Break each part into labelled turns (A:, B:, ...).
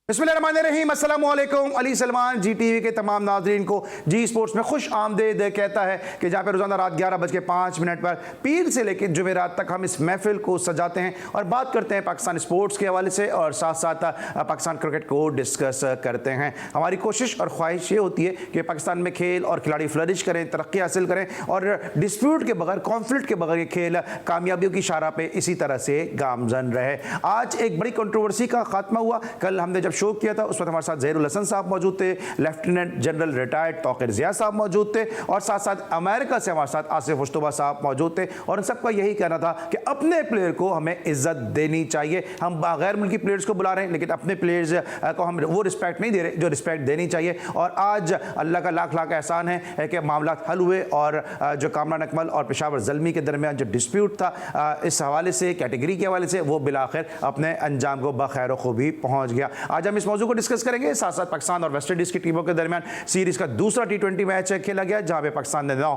A: बिस्मिल्लाहिर्रहमानिर्रहीम, अस्सलाम वालेकुम। अली सलमान जी टीवी के तमाम नाजरीन को जी स्पोर्ट्स में खुश आमदेद कहता है कि जहाँ पे रोज़ाना रात 11:05 पर पीर से लेकर जुमेरात तक हम इस महफिल को सजाते हैं और बात करते हैं पाकिस्तान स्पोर्ट्स के हवाले से और साथ साथ पाकिस्तान क्रिकेट को डिस्कस करते हैं। हमारी कोशिश और ख्वाहिश ये होती है कि पाकिस्तान में खेल और खिलाड़ी फ्लरिश करें, तरक्की हासिल करें और डिस्प्यूट के बगैर, कॉन्फ्लिक्ट के बगैर ये खेल कामयाबियों की शारा पे इसी तरह से गामजन रहे। आज एक बड़ी कंट्रोवर्सी का खात्मा हुआ। कल हमने जब शो किया था उस वक्त हमारे साथ ज़हीरुल हसन साहब मौजूद थे, lieutenant general retired Tauqeer Zia साहब मौजूद थे और साथ साथ अमेरिका से हमारे साथ आसिफ मुश्तबा साहब मौजूद थे और सबका यही कहना था कि अपने प्लेयर को हमें इज्जत देनी चाहिए। हम गैर मुल्की प्लेयर्स को बुला रहे हैं लेकिन अपने प्लेयर्स को हम वो रिस्पेक्ट नहीं दे रहे जो रिस्पेक्ट देनी चाहिए। और आज अल्लाह का लाख लाख एहसान है कि मामला हल हुए और जो कामरान अकमल और पेशावर ज़ल्मी के दरमियान जो डिस्प्यूट था इस हवाले से, कैटेगरी के हवाले से, वो बिलाखिर अपने अंजाम को बखैर खूबी पहुँच गया। आज हम इस मौजू को डिस्कस करेंगे। साथ साथ पाकिस्तान और वेस्ट इंडीज़ की टीमों के दरमियान सीरीज़ का दूसरा T20 मैच खेला गया जहां पे पाकिस्तान ने 9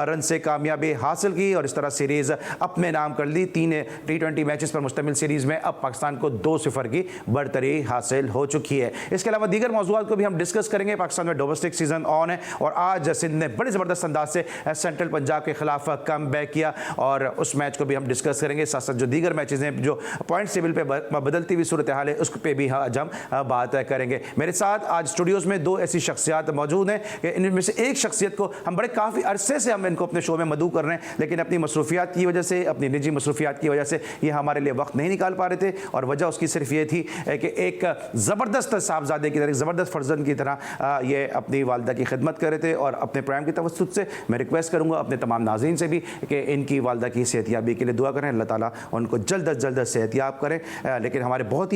A: रन से कामयाबी हासिल की और इस तरह सीरीज़ अपने नाम कर ली। 3 T20 मैचेस पर मुश्तमिल सीरीज़ में अब पाकिस्तान को 2-0 की बढ़तरी हासिल हो चुकी है। इसके अलावा दीगर मौज़ूआत को भी हम डिस्कस करेंगे। पाकिस्तान में डोमेस्टिक सीजन ऑन है और आज सिंध ने बड़े ज़बरदस्त अंदाज से सेंट्रल पंजाब के खिलाफ कम बैक किया और उस मैच को भी हम डिस्कस करेंगे। साथ साथ जो दीगर मैचेस हैं, जो पॉइंट टेबल पर बदलती हुई सूरत हाल है, उस पर भी आज हम बात करेंगे। मेरे साथ आज स्टूडियोज में 2 ऐसी शख्सियत मौजूद हैं कि इनमें से एक शख्सियत को हम बड़े काफ़ी अरसे से हम इनको अपने शो में मदऊ कर रहे हैं लेकिन अपनी मसरूफियात की वजह से, अपनी निजी मसरूफियात की वजह से ये हमारे लिए वक्त नहीं निकाल पा रहे थे और वजह उसकी सिर्फ ये थी कि एक ज़बरदस्त साहबजादे की तरह, ज़बरदस्त फर्जंद की तरह ये अपनी वालदा की खिदमत कर रहे थे। और अपने प्रोग्राम की तवस्सुत से मैं रिक्वेस्ट करूँगा अपने तमाम नाज़रीन से भी कि इनकी वालदा की सेहतियाबी के लिए दुआ करें, अल्लाह ताला उनको जल्द अज जल्द सेहतियाब करें। लेकिन हमारे बहुत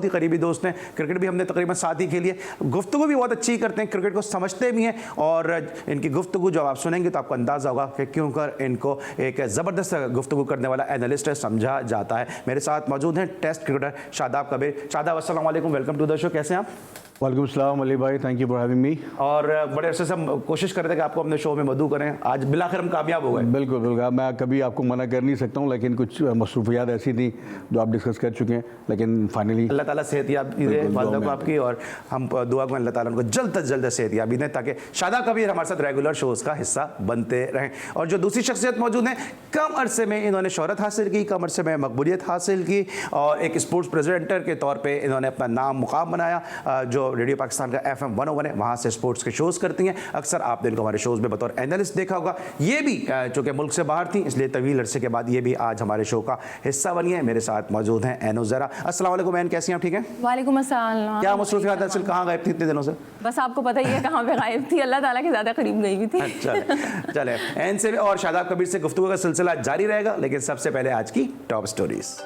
A: ही करीबी दोस्त हैं, क्रिकेट भी हमने तकरीबन साथ ही खेली है, गुफ्तगू भी बहुत अच्छी करते हैं, क्रिकेट को समझते भी हैं और इनकी गुफ्तगू जब आप सुनेंगे तो आपको अंदाज़ा होगा कि क्यों कर इनको एक ज़बरदस्त गुफ्तगू करने वाला एनालिस्ट समझा जाता है। मेरे साथ मौजूद हैं टेस्ट क्रिकेटर शादाब कबीर। शादाब, अस्सलाम वालेकुम, वेलकम टू द शो। कैसे हैं आप?
B: वालेकुम अस्सलाम अली भाई, thank you for having me.
A: और बड़े अरसे से हम कोशिश कर रहे थे कि आपको अपने शो में मदऊ करें, आज बिलाखिर हम कामयाब हो गए।
B: बिल्कुल बिल्कुल, मैं कभी आपको मना कर नहीं सकता हूँ लेकिन कुछ मसरूफियात ऐसी थी जो आप डिस्कस कर चुके हैं लेकिन फाइनली
A: अल्लाह ताला सेहतियाबी दे वालिदा को आपकी और हम दुआ को अल्लाह ताला उनको जल्द से जल्द सेहतियाबी दें ताकि शादाब कबीर हमारे साथ रेगुलर शोज़ का हिस्सा बनते रहें। और जो दूसरी शख्सियत मौजूद हैं, कम अरसे में इन्होंने शोहरत हासिल की, कम अरसे में मकबूलियत हासिल की और एक स्पोर्ट्स प्रेजेंटर के तौर पर इन्होंने अपना नाम मुकाम बनाया। जो रेडियो पाकिस्तान का FM 101 है, वहाँ से स्पोर्ट्स के शोज़ करती हैं। अक्सर आपने इनको हमारे शोज़ में बतौर एनालिस्ट देखा होगा। ये भी चूँकि मुल्क से बाहर थी इसलिए तवील अरसे के बाद ये भी आज हमारे शो का हिस्सा बनी है। मेरे साथ मौजूद हैं एनो ज़रा। अस्सलाम वालेकुम एन, कैसी हैं आप? ठीक हैं?
C: वालेकुम अस्सलाम।
A: क्या मसरूफियात असल, कहाँ गायब थी इतने दिनों से?
C: बस आपको पता ही है कहाँ पे गायब थी, अल्लाह ताला के ज़्यादा करीब गई हुई थी।
A: चले एन से और शादाब कबीर से गुफ्तगू का सिलसिला जारी रहेगा लेकिन सबसे पहले आज की टॉप स्टोरीज।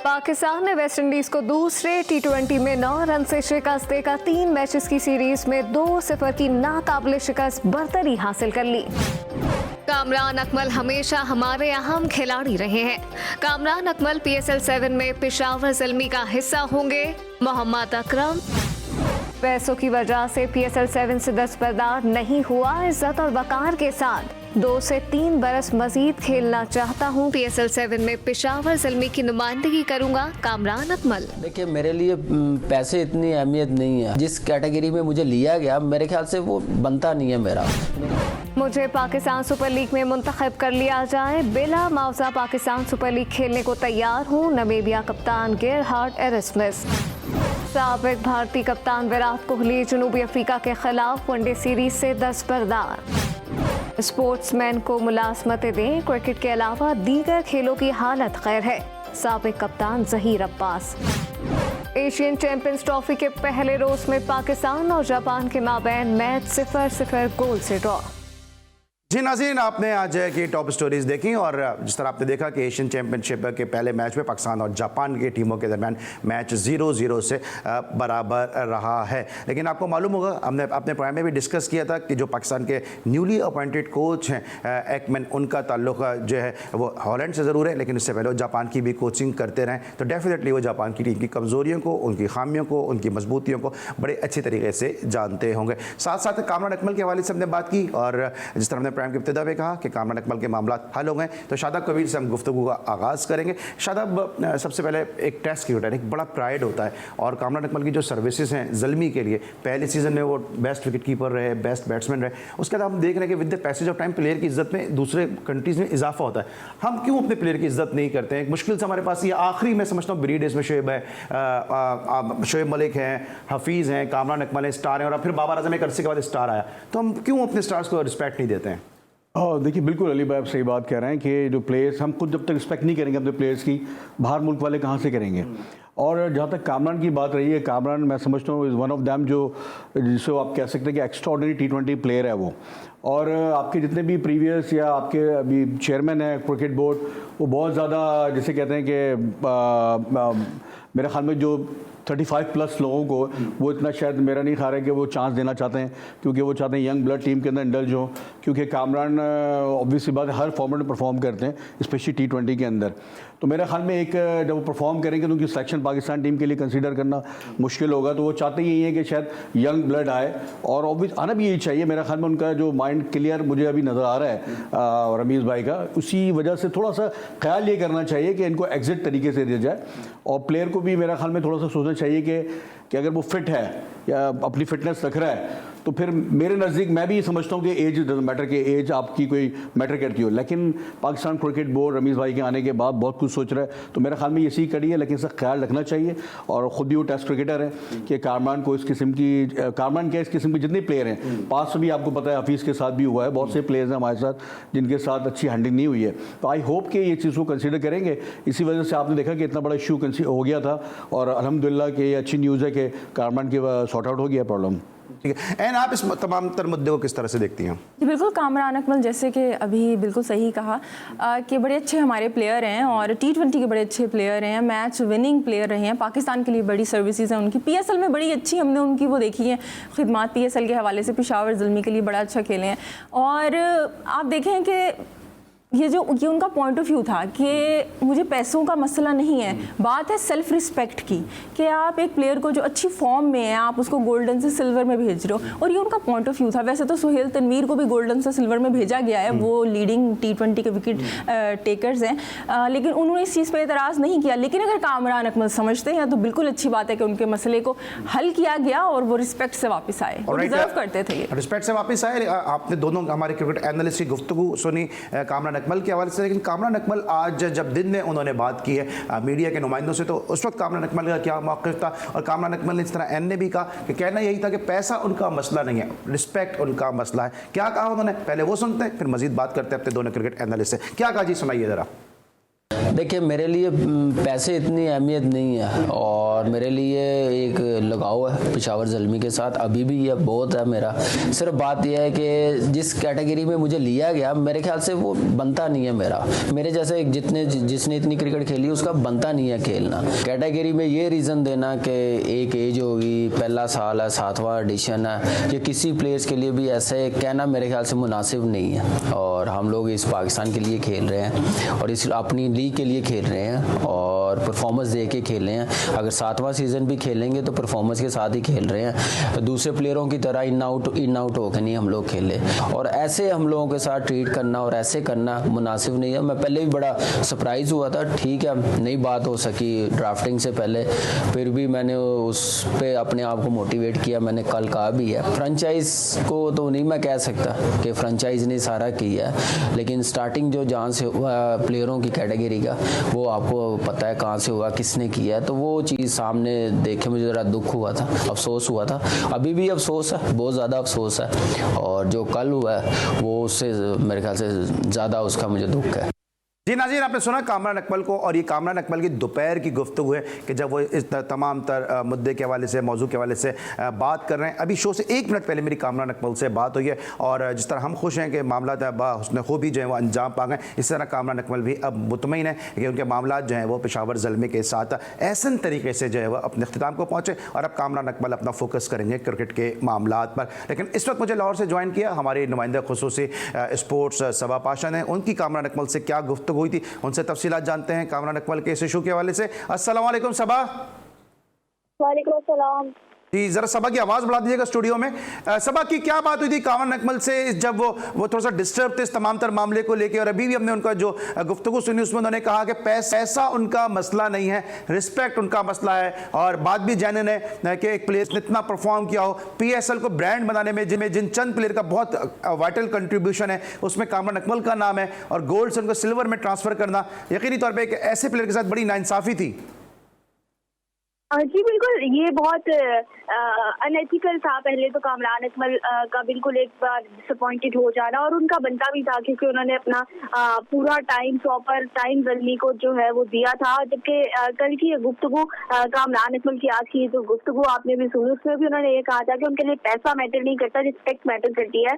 D: पाकिस्तान ने वेस्ट इंडीज़ को दूसरे T20 में 9 रन से शिकस्त देकर 3 मैचेस की सीरीज में 2-0 की नाकाबिले शिकस्त बढ़तरी हासिल कर ली। कामरान अकमल हमेशा हमारे अहम खिलाड़ी रहे हैं। कामरान अकमल PSL 7 में पेशावर ज़ल्मी का हिस्सा होंगे। मोहम्मद अकरम पैसों की वजह से PSL 7 से दस्तबरदार नहीं हुआ, इज्जत और वकार के साथ 2 से 3 बरस मजीद खेलना चाहता हूँ। PSL 7 में पेशावर ज़ल्मी की नुमाइंदगी करूँगा। कामरान अकमल।
E: देखिए, मेरे लिए पैसे इतनी अहमियत नहीं है। जिस कैटेगरी में मुझे लिया गया मेरे ख्याल से वो बनता नहीं है मेरा।
D: मुझे पाकिस्तान सुपर लीग में मुंतखब कर लिया जाए, बिला मुआवजा पाकिस्तान सुपर लीग खेलने को तैयार हूँ। नमीबिया कप्तान गेरहार्ड एरिस्मस। साबिक भारतीय कप्तान विराट कोहली जनूबी अफ्रीका के खिलाफ वनडे सीरीज से दस्तबरदार। स्पोर्ट्समैन को मुलाजमतें दें, क्रिकेट के अलावा दीगर खेलों की हालत खैर है। साबिक कप्तान Zaheer Abbas. Asian champions trophy के पहले रोज में पाकिस्तान और जापान के माबैन मैच 0-0 गोल से ड्रॉ।
A: जी नाज़रीन, आपने आज की टॉप स्टोरीज़ देखी और जिस तरह आपने देखा कि एशियन चैम्पियनशिप के पहले मैच में पाकिस्तान और जापान की टीमों के दरमियान मैच 0-0 से बराबर रहा है। लेकिन आपको मालूम होगा, हमने अपने प्रोग्राम में भी डिस्कस किया था कि जो पाकिस्तान के न्यूली अपॉइंटेड कोच हैं एकमैन, उनका ताल्लुक जो है वो हॉलैंड से ज़रूर है लेकिन इससे पहले वो जापान की भी कोचिंग करते रहें तो डेफिनेटली वो जापान की टीम की कमज़ोरियों को, उनकी खामियों को, उनकी मजबूतियों को बड़े अच्छी तरीके से जानते होंगे। साथ साथ कामरान अकमल के हवाले से हमने बात की और जिस तरह हमने प्रोग्राम की इब्तिदा में कहा कि कामरान अकमल के मामला हल हो गए, तो शादाब कबीर से हम गुफ्तगू का आगाज़ करेंगे। शादाब, सबसे पहले एक टेस्ट क्रिकेटर, एक बड़ा प्राइड होता है, और कामरान अकमल की जो सर्विसेज हैं ज़ल्मी के लिए, पहले सीज़न में वो बेस्ट विकेट कीपर रहे, बेस्ट बैट्समैन रहे, उसके बाद हम देख रहे हैं कि with the passage of time player की इज्जत में दूसरे कंट्रीज़ में इजाफा होता है। हम क्यों अपने प्लेयर की इज्जत नहीं करते हैं? मुश्किल से हमारे पास ये आखिरी, मैं समझता हूँ ब्रीड इसमें शोएब है, शोएब मलिक हैं, हफीज़ हैं, कामरान अकमल हैं, स्टार हैं, और फिर बाबर आजम एक अरसे के बाद स्टार आया, तो हम क्यों अपने स्टार्स को रिस्पेक्ट नहीं देते हैं?
B: देखिए, बिल्कुल अली भाई आप सही बात कह रहे हैं कि जो प्लेयर्स, हम खुद जब तक रिस्पेक्ट नहीं करेंगे अपने प्लेयर्स की, बाहर मुल्क वाले कहाँ से करेंगे। और जहाँ तक कामरान की बात रही है, कामरान मैं समझता हूँ इज़ वन ऑफ दैम जो जिसे आप कह सकते हैं कि एक्स्ट्राऑर्डिनरी T20 प्लेयर है वो। और आपके जितने भी प्रीवियस या आपके अभी चेयरमैन है क्रिकेट बोर्ड, वो बहुत ज़्यादा जिसे कहते हैं कि मेरे ख्याल में जो 35+ लोगों को वो इतना शायद मेरा नहीं खा रहा है कि वो चांस देना चाहते हैं, क्योंकि वो चाहते हैं यंग ब्लड टीम के अंदर इंडल्ज हो, क्योंकि कामरान ऑब्वियसली बात है हर फॉर्मेट में परफॉर्म करते हैं, स्पेशली T20 के अंदर। तो मेरे ख्याल में एक जब वो परफॉर्म करेंगे तो उनकी सिलेक्शन पाकिस्तान टीम के लिए कंसीडर करना मुश्किल होगा, तो वो चाहते यही है कि शायद यंग ब्लड आए, और ऑब्वियस आना भी यही चाहिए। मेरा ख्याल में उनका जो माइंड क्लियर मुझे अभी नज़र आ रहा है रमीज़ भाई का, उसी वजह से थोड़ा सा ख्याल ये करना चाहिए कि इनको एग्जिट तरीके से दिया जाए, और प्लेयर को भी मेरा ख्याल में थोड़ा सा सोचना चाहिए कि अगर वो फिट है या अपनी फिटनेस रख रहा है, तो फिर मेरे नज़दीक मैं भी समझता हूँ कि एज डजंट मैटर, कि एज आपकी कोई मैटर करती हो। लेकिन पाकिस्तान क्रिकेट बोर्ड रमीज़ भाई के आने के बाद बहुत कुछ सोच रहा है, तो मेरे ख्याल में ये सही कड़ी है, लेकिन इसका ख्याल रखना चाहिए। और ख़ुद भी वो टेस्ट क्रिकेटर है कि कामरान को इस किस्म की, कामरान के इस किस्म के जितने प्लेयर हैं, पास में भी आपको पता है हफीज़ के साथ भी हुआ है, बहुत से प्लेयर्स हैं हमारे साथ जिनके साथ अच्छी हैंडलिंग नहीं हुई है, तो आई होप कि ये चीज़ को कंसिडर करेंगे। इसी वजह से आपने देखा कि इतना बड़ा इशू हो गया था, और अल्हम्दुलिल्लाह कि ये अच्छी न्यूज़ है कि कामरान की सॉर्ट आउट हो गया प्रॉब्लम।
A: ठीक है, एंड आप इस तमाम तर मुद्दे को किस तरह से देखती हैं?
C: जी बिल्कुल, कामरान अकमल जैसे कि अभी बिल्कुल सही कहा कि बड़े अच्छे हमारे प्लेयर हैं, और T20 के बड़े अच्छे प्लेयर हैं, मैच विनिंग प्लेयर रहे हैं, पाकिस्तान के लिए बड़ी सर्विसेज हैं उनकी, PSL में बड़ी अच्छी हमने उनकी वो देखी है खिदमात, PSL के हवाले से पेशावर ज़ल्मी के लिए बड़ा अच्छा खेले हैं। और आप देखें कि ये उनका पॉइंट ऑफ व्यू था कि मुझे पैसों का मसला नहीं है, बात है सेल्फ रिस्पेक्ट की, कि आप एक प्लेयर को जो अच्छी फॉर्म में है आप उसको गोल्डन से सिल्वर में भेज रहे हो, और ये उनका पॉइंट ऑफ व्यू था। वैसे तो सुहेल तनवीर को भी गोल्डन से सिल्वर में भेजा गया है, वो लीडिंग T20 के विकेट टेकर्स हैं, लेकिन उन्होंने इस चीज़ पर एतराज़ नहीं किया। लेकिन अगर कामरान अकमल समझते हैं तो बिल्कुल अच्छी बात है कि उनके मसले को हल किया गया और वो रिस्पेक्ट से वापस आए, डिजर्व करते थे ये।
A: रिस्पेक्ट से वापस आए। आपने दोनों हमारे क्रिकेट एनालिस्ट की गुफ्तगू सुनी कामरान अकमल के हवाले से, लेकिन कामरान अकमल आज जब दिन में उन्होंने बात की है मीडिया के नुमाइंदों से, तो उस वक्त कामरान अकमल का क्या मौक़िफ़ था? और कामरान अकमल ने इस तरह एन ने भी कहा कि कहना यही था कि पैसा उनका मसला नहीं है, रिस्पेक्ट उनका मसला है। क्या कहा उन्होंने, पहले वो सुनते हैं फिर मजीद बात करते हैं अपने दोनों क्रिकेट एनालिस्ट से। क्या कहा जी, सुनाइए ज़रा।
E: देखिए, मेरे लिए पैसे इतनी अहमियत नहीं है, और मेरे लिए एक लगाव है पेशावर ज़ल्मी के साथ, अभी भी ये बहुत है मेरा। सिर्फ बात यह है कि जिस कैटेगरी में मुझे लिया गया, मेरे ख्याल से वो बनता नहीं है मेरे जैसे जिसने इतनी क्रिकेट खेली उसका बनता नहीं है खेलना। कैटेगरी में ये रीज़न देना कि एक एज होगी, पहला साल है, 7वां एडिशन है, ये किसी प्लेयर्स के लिए भी ऐसे कहना मेरे ख्याल से मुनासिब नहीं है। और हम लोग इस पाकिस्तान के लिए खेल रहे हैं और इस अपनी लीग के लिए खेल रहे हैं, और परफॉर्मेंस दे के खेल रहे हैं। अगर 7वां सीज़न भी खेलेंगे तो परफॉर्मेंस के साथ ही खेल रहे हैं, दूसरे प्लेयरों की तरह इन आउट होकर नहीं हम लोग खेले। और ऐसे हम लोगों के साथ ट्रीट करना और ऐसे करना मुनासिब नहीं है। मैं पहले भी बड़ा सरप्राइज़ हुआ था, ठीक है नई बात हो सकी ड्राफ्टिंग से पहले, फिर भी मैंने उस पर अपने आप को मोटिवेट किया। मैंने कल कहा भी है, फ्रेंचाइज को तो नहीं मैं कह सकता कि फ्रेंचाइज ने सारा किया है, लेकिन स्टार्टिंग जो जहाँ से हुआ प्लेयरों की कैटेगरी का, वो आपको पता है कहाँ से हुआ, किसने किया है, तो वो चीज़ सामने देखे मुझे ज़रा दुख हुआ था, अफसोस हुआ था। अभी भी अफसोस है, बहुत ज़्यादा अफसोस है, और जो कल हुआ है वो उससे मेरे ख्याल से ज़्यादा उसका मुझे दुख है।
A: जी नाज़रीन, आपने सुना कामरान अकमल को, और ये कामरान अकमल की दोपहर की गुफ्तगू है कि जब वो इस तमाम तर मुद्दे के हवाले से, मौजू के हवाले से बात कर रहे हैं। अभी शो से 1 मिनट पहले मेरी कामरान अकमल से बात हुई है, और जिस तरह हम खुश हैं कि मामला हुस्न खूबी जो है वो अंजाम पा गए, इस तरह कामरान अकमल भी अब मुतमईन है कि उनके मामला जो हैं वो पेशावर ज़ल्मी के साथ एहसन तरीके से जो है वह अपने अख्तिताम को पहुँचे, और अब कामरान अकमल अपना फोकस करेंगे क्रिकेट के मामला पर। लेकिन इस वक्त मुझे लाहौर से ज्वाइन किया हमारे नुमाइंदा खुसूसी स्पोर्ट्स सबा पाशा ने। उनकी कामरान अकमल से क्या गुफ्तगू हुई थी, उनसे तफसीलात जानते हैं कामरान अकमल के इस इशू के हवाले से। अस्सलाम वालेकुम सबा।
F: वालेकुम अस्सलाम।
A: जी, जरा सबा की आवाज़ बढ़ा दीजिएगा स्टूडियो में। सबा की क्या बात हुई थी कामरान अकमल से जब वो थोड़ा सा डिस्टर्ब थे इस तमाम तर मामले को लेके, और अभी भी हमने उनका जो गुफ्तगू सुनी उसमें उन्होंने कहा कि पैसा उनका मसला नहीं है, रिस्पेक्ट उनका मसला है। और बात भी जेन्युइन है कि एक प्लेयर ने इतना परफॉर्म किया हो, PSL को ब्रांड बनाने में जिन चंद प्लेयर का बहुत वाइटल कंट्रीब्यूशन है उसमें कामरान अकमल का नाम है, और गोल्ड से उनको सिल्वर में ट्रांसफर करना यकीनी तौर पर एक ऐसे प्लेयर के साथ बड़ी नाइंसाफी थी।
F: जी बिल्कुल, ये बहुत अनएथिकल था। पहले तो कामरान अकमल का बिल्कुल एक बार डिसअपॉइंटेड हो जाना, और उनका बनता भी था क्योंकि उन्होंने अपना पूरा टाइम प्रॉपर टाइम ज़ल्मी को जो है वो दिया था। जबकि कल की गुफ्तगू कामरान अकमल की आज की जो गुफ्तगू आपने भी सुनी उसमें भी उन्होंने ये कहा था कि उनके लिए पैसा मैटर नहीं करता, रिस्पेक्ट मैटर करती है।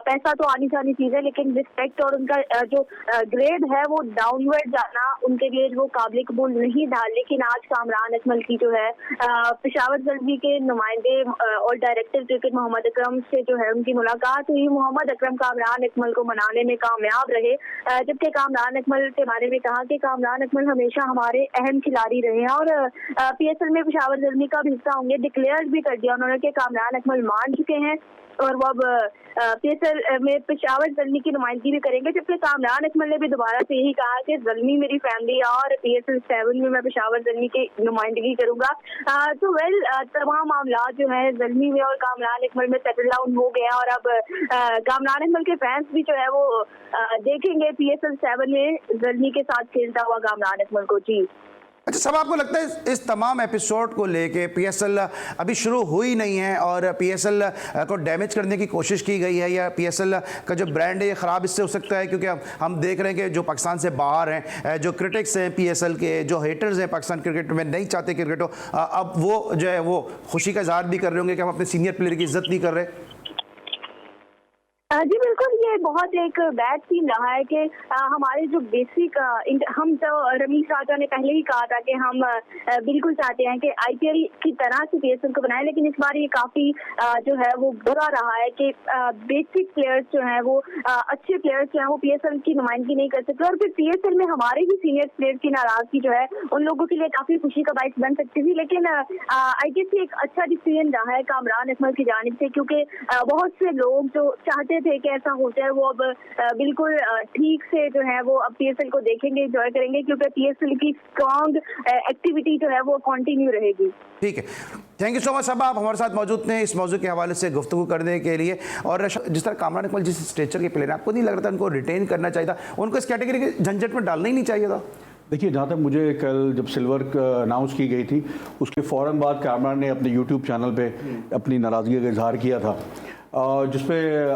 F: पैसा तो आनी जानी चीज़ है, लेकिन रिस्पेक्ट और उनका जो ग्रेड है वो डाउनवर्ड जाना उनके लिए वो काबिल कबूल नहीं था। लेकिन आज कामरान अकमल की जो है पेशावर ज़ल्मी के नुमाइंदे और डायरेक्टर क्रिकेट मोहम्मद अकरम से जो है उनकी मुलाकात हुई। मोहम्मद अकरम कामरान अकमल को मनाने में कामयाब रहे, जबकि कामरान अकमल के बारे में कहा कि कामरान अकमल हमेशा हमारे अहम खिलाड़ी रहे हैं और PSL में पेशावर ज़ल्मी का भी हिस्सा होंगे। डिक्लेयर भी कर दिया उन्होंने कि कामरान अकमल मान चुके हैं और वो अब PSL में पेशावर ज़ल्मी की नुमाइंदगी भी करेंगे। जबकि कामरान अकमल ने भी दोबारा से यही कहा कि ज़ल्मी मेरी फैमिली है और PSL 7 में मैं पेशावर ज़ल्मी की नुमाइंदगी करूंगा। तो तमाम मामला जो है ज़ल्मी में और कामरान अकमल में सेटल डाउन हो गया, और अब कामरान अकमल के फैंस भी जो है वो देखेंगे PSL 7 में ज़ल्मी के साथ खेलता हुआ कामरान अकमल को। जी
A: अच्छा, सब आपको लगता है इस तमाम एपिसोड को लेके PSL अभी शुरू हुई नहीं है और PSL को डैमेज करने की कोशिश की गई है, या PSL का जो ब्रांड है ये ख़राब इससे हो सकता है? क्योंकि हम देख रहे हैं कि जो पाकिस्तान से बाहर हैं, जो क्रिटिक्स हैं PSL के, जो हेटर्स हैं पाकिस्तान क्रिकेट में नहीं चाहते क्रिकेट हो, अब वो जो है वो खुशी का इजहार भी कर रहे होंगे कि हम अपने सीनियर प्लेयर की इज्जत नहीं कर रहे।
F: जी बिल्कुल, ये बहुत एक बैड सीन रहा है कि हमारे जो बेसिक हम तो रमीज राजा ने पहले ही कहा था कि हम बिल्कुल चाहते हैं कि IPL की तरह से PSL को बनाएं, लेकिन इस बार ये काफ़ी जो है वो बुरा रहा है कि बेसिक प्लेयर्स जो हैं वो अच्छे प्लेयर्स जो हैं वो PSL की नुमाइंदगी नहीं कर सकते, और फिर PSL में हमारे ही सीनियर प्लेयर्स की नाराज़गी जो है उन लोगों के लिए काफ़ी खुशी का बाइस बन सकती थी। लेकिन आई गेस एक अच्छा डिसीजन रहा है कामरान अकमल की जानिब से, क्योंकि बहुत से लोग जो चाहते थे कि ऐसा हो जाए वो अब बिल्कुल ठीक से जो है वो अब PSL को देखेंगे, एंजॉय करेंगे, क्योंकि PSL की स्ट्रॉन्ग एक्टिविटी जो है वो कंटिन्यू रहेगी।
A: ठीक है, थैंक यू सो मच सब, आप हमारे साथ मौजूद थे इस मौजू के हवाले से गुफ्तगू करने के लिए। और जिस तरह कामरान अकमल जिस स्टेचर के प्लेयर, आपको नहीं लग रहा था उनको रिटेन करना चाहिए था, उनको इस कैटेगरी के झंझट में डालना ही नहीं चाहिए था?
B: देखिए, जहाँ तक मुझे कल जब सिल्वर अनाउंस की गई थी उसके फ़ौरन बाद कामरान ने अपने YouTube चैनल पे अपनी नाराज़गी का इजहार किया था, जिसपे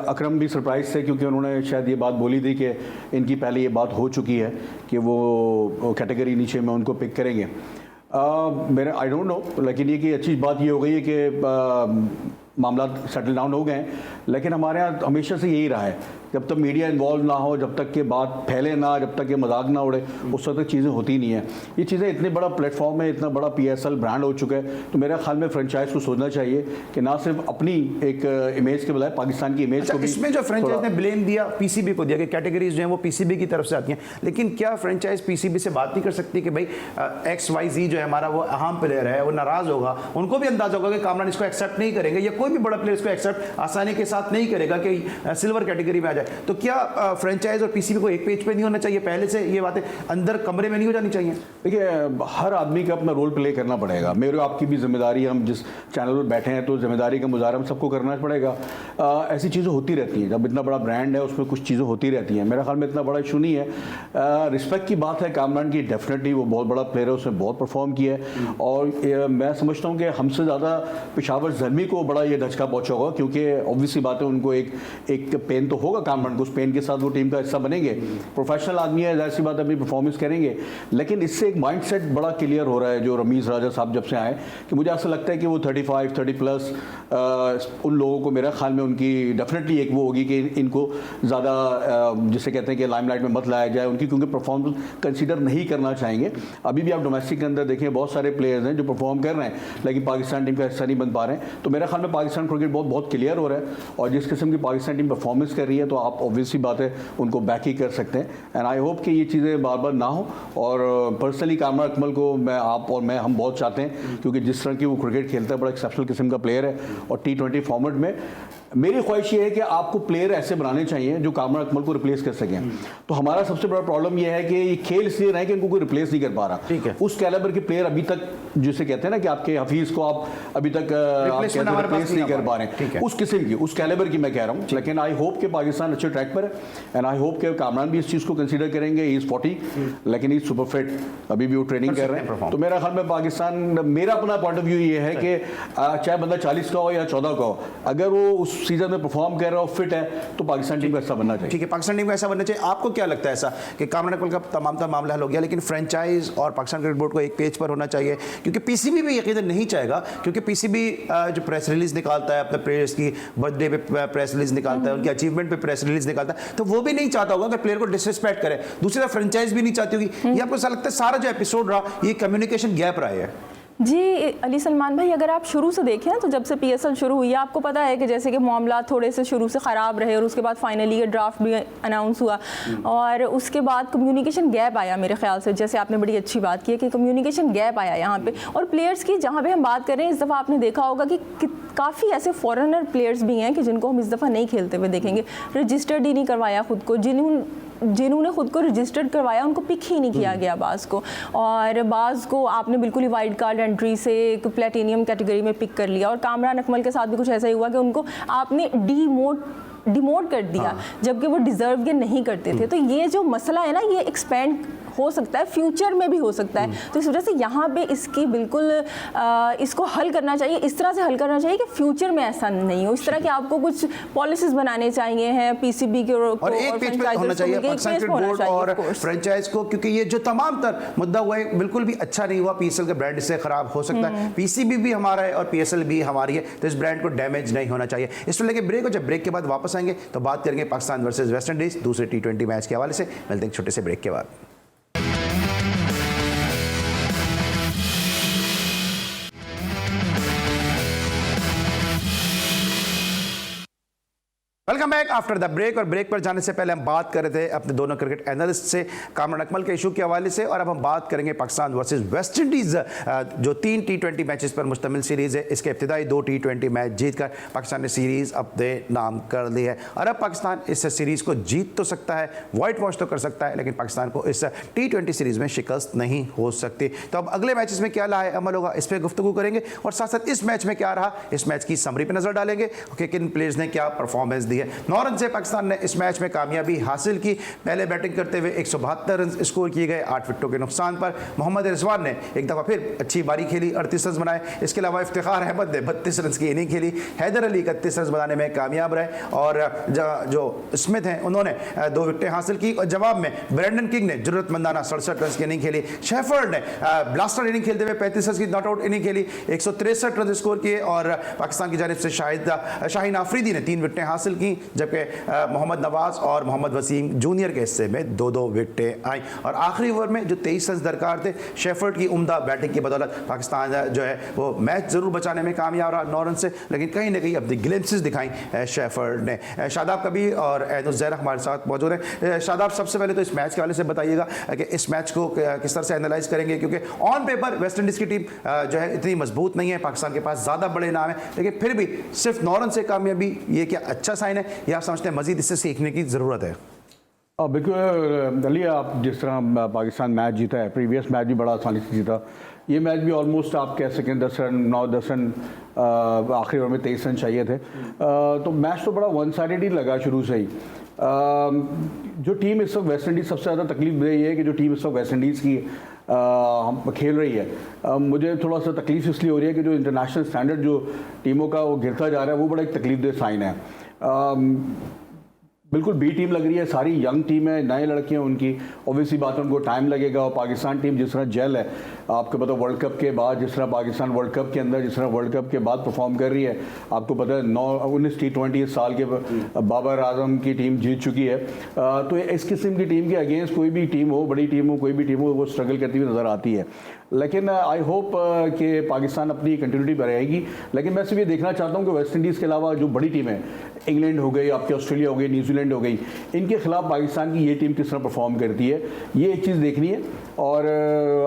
B: अकरम भी सरप्राइज थे क्योंकि उन्होंने शायद ये बात बोली थी कि इनकी पहले ये बात हो चुकी है कि वो कैटेगरी नीचे में उनको पिक करेंगे। मेरा आई डोंट नो, लेकिन ये कि अच्छी बात ये हो गई है कि मामला सेटल डाउन हो गए हैं। लेकिन हमारे यहाँ हमेशा से यही रहा है, जब तक मीडिया इन्वॉल्व ना हो, जब तक के बात फैले ना, जब तक ये मजाक ना उड़े, उस वक्त तक चीज़ें होती नहीं है। ये चीज़ें इतने बड़ा प्लेटफॉर्म है, इतना बड़ा PSL ब्रांड हो चुका है, तो मेरे ख्याल में फ्रेंचाइज को सोचना चाहिए कि ना सिर्फ अपनी एक इमेज के बजाय पाकिस्तान की इमेज को भी।
A: इसमें जो फ्रेंचाइज ने ब्लेम दिया PCB को दिया कि कैटेगरीज जो है वो PCB की तरफ से आती हैं, लेकिन क्या फ्रेंचाइज PCB से बात नहीं कर सकती कि भाई XYZ जो है हमारा वो अहम प्लेयर है, वो नाराज़ होगा, उनको भी अंदाजा होगा कि कामरान इसको एक्सेप्ट नहीं करेंगे, या कोई भी बड़ा प्लेयर इसको एक्सेप्ट आसानी के साथ नहीं करेगा कि सिल्वर कैटेगरी में आ जाए, तो क्या फ्रेंचाइज और PCB को एक पेज पे नहीं होना चाहिए? पहले से ये बातें अंदर कमरे में नहीं हो जानी चाहिए?
B: देखिए, हर आदमी का अपना रोल प्ले करना पड़ेगा। मेरे आपकी भी जिम्मेदारी, हम जिस चैनल पर बैठे हैं तो जिम्मेदारी का मुजाहरा हम सबको करना पड़ेगा। ऐसी चीज़ें होती रहती हैं, जब इतना बड़ा ब्रांड है उसमें कुछ चीज़ें होती रहती हैं। मेरा ख्याल में इतना बड़ा इशू नहीं है। रिस्पेक्ट की बात है कामरान की, डेफिनेटली वो बहुत बड़ा प्लेयर है, उसने बहुत परफॉर्म किया है, और मैं समझता हूँ कि हमसे ज़्यादा पेशावर ज़ल्मी को बड़ा ये धचका पहुँचा होगा, क्योंकि ऑब्वियसली बात है उनको एक पेन तो होगा कामरान को, उस पेन के साथ वो टीम का हिस्सा बनेंगे। प्रोफेशनल आदमी है, जाहिर सी बात अपनी परफॉर्मेंस करेंगे, लेकिन इससे एक माइंडसेट बड़ा क्लियर हो रहा है जो रमीज राजा साहब जब से आए, कि मुझे ऐसा लगता है कि वो 35-30+ उन लोगों को मेरा ख्याल में उनकी डेफिनेटली एक वो होगी कि इनको ज़्यादा जिसे कहते हैं कि लाइमलाइट में मत लाया जाए उनकी, क्योंकि परफॉर्मेंस कंसीडर नहीं करना चाहेंगे। अभी भी आप डोमेस्टिक के अंदर देखें बहुत सारे प्लेयर्स हैं जो परफॉर्म कर रहे हैं लेकिन पाकिस्तान टीम का हिस्सा नहीं बन पा रहे हैं। तो मेरा ख्याल में पाकिस्तान क्रिकेट बहुत क्लियर हो रहा है, और जिस किस्म की पाकिस्तान टीम परफॉर्मेंस कर रही है तो आप ऑब्वियसली बात है उनको बैक ही कर सकते हैं। एंड आई होप कि ये चीज़ें बार बार ना हो। और पर्सनली कामरान अकमल को आप और मैं हम बहुत चाहते हैं, क्योंकि जिस तरह की वो क्रिकेट खेलता है बड़ा एक्सेप्शनल किस्म का प्लेयर है। और T20 फॉर्मेट में मेरी ख्वाहिश ये है कि आपको प्लेयर ऐसे बनाने चाहिए जो कामरान अकमल को रिप्लेस कर सकें। तो हमारा सबसे बड़ा प्रॉब्लम ये है कि ये खेल इसलिए रहे कि इनको कोई रिप्लेस नहीं कर पा रहा।
A: ठीक है।
B: उस कैलिबर के प्लेयर अभी तक, जिसे कहते हैं ना कि आपके हफीज को आप अभी तक रिप्लेस नहीं कर पा रहे हैं, उस किस्म की, उस कैलिबर की मैं कह रहा हूँ। लेकिन आई होप कि पाकिस्तान अच्छे ट्रैक पर है, एंड आई होप कि कामरान भी इस चीज़ को कंसीडर करेंगे। ही इज 40 लेकिन ही सुपर फिट, अभी भी वो ट्रेनिंग कर रहे हैं। तो मेरा ख्याल में पाकिस्तान, मेरा अपना पॉइंट ऑफ व्यू ये है कि चाहे बंदा 40 का हो या 14 का हो, अगर वो उस सीजन में परफॉर्म कर रहा हो, फिट है, तो पाकिस्तान टीम को ऐसा बनना चाहिए।
A: ठीक है, पाकिस्तान टीम को ऐसा बनना चाहिए। आपको क्या लगता है ऐसा कि कामरान अकमल का तमाम मामला हल हो गया, लेकिन फ्रेंचाइज और पाकिस्तान क्रिकेट बोर्ड को एक पेज पर होना चाहिए? क्योंकि पीसीबी भी यकीनन नहीं चाहेगा, क्योंकि पीसीबी जो प्रेस रिलीज निकालता है अपने प्लेयर्स की बर्थडे पे प्रेस रिलीज निकालता है, उनके अचीवमेंट पे प्रेस रिलीज निकालता है, तो वो भी नहीं चाहता होगा कि प्लेयर को डिसरिस्पेक्ट करे। दूसरी तरफ फ्रेंचाइज भी नहीं चाहती होगी। ये आपको ऐसा लगता है सारा जो एपिसोड रहा ये कम्युनिकेशन गैप रहा है?
C: जी अली सलमान भाई, अगर आप शुरू से देखें तो जब से PSL शुरू हुई है, आपको पता है कि जैसे कि मामला थोड़े से शुरू से ख़राब रहे और उसके बाद फाइनली ये ड्राफ्ट भी अनाउंस हुआ और उसके बाद कम्युनिकेशन गैप आया मेरे ख्याल से। जैसे आपने बड़ी अच्छी बात की है कि कम्युनिकेशन गैप आया यहाँ पे। और प्लेयर्स की जहाँ पे हम बात कर रहे हैं, इस दफ़ा आपने देखा होगा कि काफ़ी ऐसे फॉरेनर प्लेयर्स भी हैं कि जिनको हम इस दफ़ा नहीं खेलते हुए देखेंगे। रजिस्टर्ड ही नहीं करवाया ख़ुद को, जिन्होंने खुद को रजिस्टर्ड करवाया उनको पिक ही नहीं किया गया बाज़ को, और बाज़ को आपने बिल्कुल ही वाइल्ड कार्ड एंट्री से एक प्लेटिनियम कैटेगरी में पिक कर लिया। और कामरान अकमल के साथ भी कुछ ऐसा ही हुआ कि उनको आपने डिमोट कर दिया, जबकि वो डिज़र्व ये नहीं करते थे। तो ये जो मसला है ना, ये एक्सपेंड हो सकता है, फ्यूचर में भी हो सकता है। तो इस वजह से यहाँ पे इसकी बिल्कुल इसको हल करना चाहिए, इस तरह से हल करना चाहिए कि फ्यूचर में ऐसा नहीं हो। इस तरह के आपको कुछ पॉलिसीज बनाने चाहिए हैं पीसीबी के,
A: और एक पेज पे होना चाहिए पाकिस्तान क्रिकेट बोर्ड और फ्रेंचाइज को, क्योंकि ये जो तमाम तर मुद्दा हुआ है बिल्कुल भी अच्छा नहीं हुआ। PSL का ब्रांड इससे खराब हो सकता है, PCB भी हमारा है और PSL भी हमारी है, तो इस ब्रांड को डैमेज नहीं होना चाहिए। इसको लेके ब्रेक हो, जब ब्रेक के बाद वापस आएंगे तो बात करेंगे पाकिस्तान वर्सेज वेस्ट इंडीज दूसरे T20 मैच के हवाले से। मिलते हैं छोटे से ब्रेक के बाद। Welcome back after the break. और ब्रेक पर जाने से पहले हम बात कर रहे थे अपने दोनों क्रिकेट एनालिस्ट से कामरान अकमल के इशू के हवाले से, और अब हम बात करेंगे पाकिस्तान वर्सेस वेस्ट इंडीज़ जो 3 T20 मैचेस पर मुश्तमिल सीरीज़ है। इसके इब्तिदाई 2 T20 मैच जीतकर पाकिस्तान ने सीरीज़ अपने नाम कर ली है, और अब पाकिस्तान इस सीरीज़ को जीत तो सकता है, वाइट वॉश तो कर सकता है, लेकिन पाकिस्तान को इस T20 सीरीज़ में शिकस्त नहीं हो सकती। तो अब अगले मैचेस में क्या लाए अमल होगा, इस पर गुफ्तगू करेंगे, और साथ साथ इस मैच में क्या रहा, इस मैच की समरी पर नजर डालेंगे कि किन प्लेयर्स ने क्या परफॉर्मेंस दी है। 9 रन से पाकिस्तान ने इस मैच में कामयाबी हासिल की। पहले बैटिंग करते हुए 172 रन स्कोर किए गए 8 विकेटों के नुकसान पर। मोहम्मद रिजवान ने एक दफ़ा फिर अच्छी बारी खेली, 38 रन बनाए। इसके अलावा इफ्तिखार अहमद ने 32 रन की इनिंग खेली। हैदर अली 31 रन बनाने में कामयाब रहे, और जो स्मिथ हैं उन्होंने 2 विकेटें हासिल की, और जवाब में ब्रैंडन किंग ने जरूरतमंदाना 67 रन की इनिंग खेली। शेफर्ड ने ब्लास्टर इनिंग खेलते हुए 35 रन की नॉट आउट इनिंग खेली, 163 रन स्कोर किए, और पाकिस्तान की जानिब से शाहीन आफरीदी ने 3 विकेटें हासिल की, जबकि मोहम्मद नवाज और मोहम्मद वसीम जूनियर के हिस्से में 2-2 विकेटें आई। और आखिरी ओवर में जो 23 रन दरकार थे, शेफर्ड की उम्दा बैटिंग की बदौलत पाकिस्तान जो है वो मैच जरूर बचाने में कामयाब रहा 9 रन से, लेकिन कहीं ना कहीं अपनी ग्लिम्पसेस दिखाई शेफर्ड ने। शादाब कबीर और एनुस ज़ैरा हमारे साथ मौजूद हैं। शादाब, सबसे पहले तो इस मैच के हवाले से बताइएगा कि इस मैच को किस तरह से एनालाइज करेंगे, क्योंकि ऑन पेपर वेस्ट इंडीज़ की टीम जो है इतनी मजबूत नहीं है, पाकिस्तान के पास ज़्यादा बड़े नाम है, लेकिन फिर भी सिर्फ 9 रन से कामयाबी, ये क्या अच्छा साइन है या आप समझते हैं मजीद इससे सीखने की ज़रूरत है?
B: बिल्कुल अली, आप जिस तरह पाकिस्तान मैच जीता है, प्रीवियस मैच भी बड़ा आसानी से जीता, ये मैच भी ऑलमोस्ट आप कह सकें 10 रन 9-10 रन आखिरी ओवर में 23 रन चाहिए थे। तो मैच तो बड़ा वन साइडेड ही लगा शुरू से ही। जो टीम इस वक्त वेस्ट इंडीज़ सबसे ज़्यादा तकलीफ दे रही है कि जो टीम इस वक्त वेस्ट इंडीज़ की हम खेल रही है, मुझे थोड़ा सा तकलीफ इसलिए हो रही है कि जो इंटरनेशनल स्टैंडर्ड जो टीमों का वो गिरता जा रहा है, वो बड़ा एक तकलीफ दे साइन है। बिल्कुल बी टीम लग रही है, सारी यंग टीम है, नए लड़के हैं उनकी, ऑब्वियसली बात है उनको टाइम लगेगा। और पाकिस्तान टीम जिस तरह जेल है, आपको पता वर्ल्ड कप के बाद जिस तरह पाकिस्तान वर्ल्ड कप के अंदर जिस तरह वर्ल्ड कप के बाद परफॉर्म कर रही है, आपको पता है 19 T20 इस साल के बाबर आजम की टीम जीत चुकी है। तो इस किस्म की टीम के अगेंस्ट कोई भी टीम हो, बड़ी टीम हो, कोई भी टीम हो, वो स्ट्रगल करती हुई नज़र आती है। लेकिन आई होप कि पाकिस्तान अपनी कंटिन्यूटी बनाएगी। लेकिन मैं सिर्फ ये देखना चाहता हूँ कि वेस्ट इंडीज़ के अलावा जो बड़ी टीम है, इंग्लैंड हो गई, आपके ऑस्ट्रेलिया हो गई, न्यूजीलैंड हो गई, इनके खिलाफ पाकिस्तान की ये टीम किस तरह परफॉर्म करती है, ये एक चीज़ देखनी है। और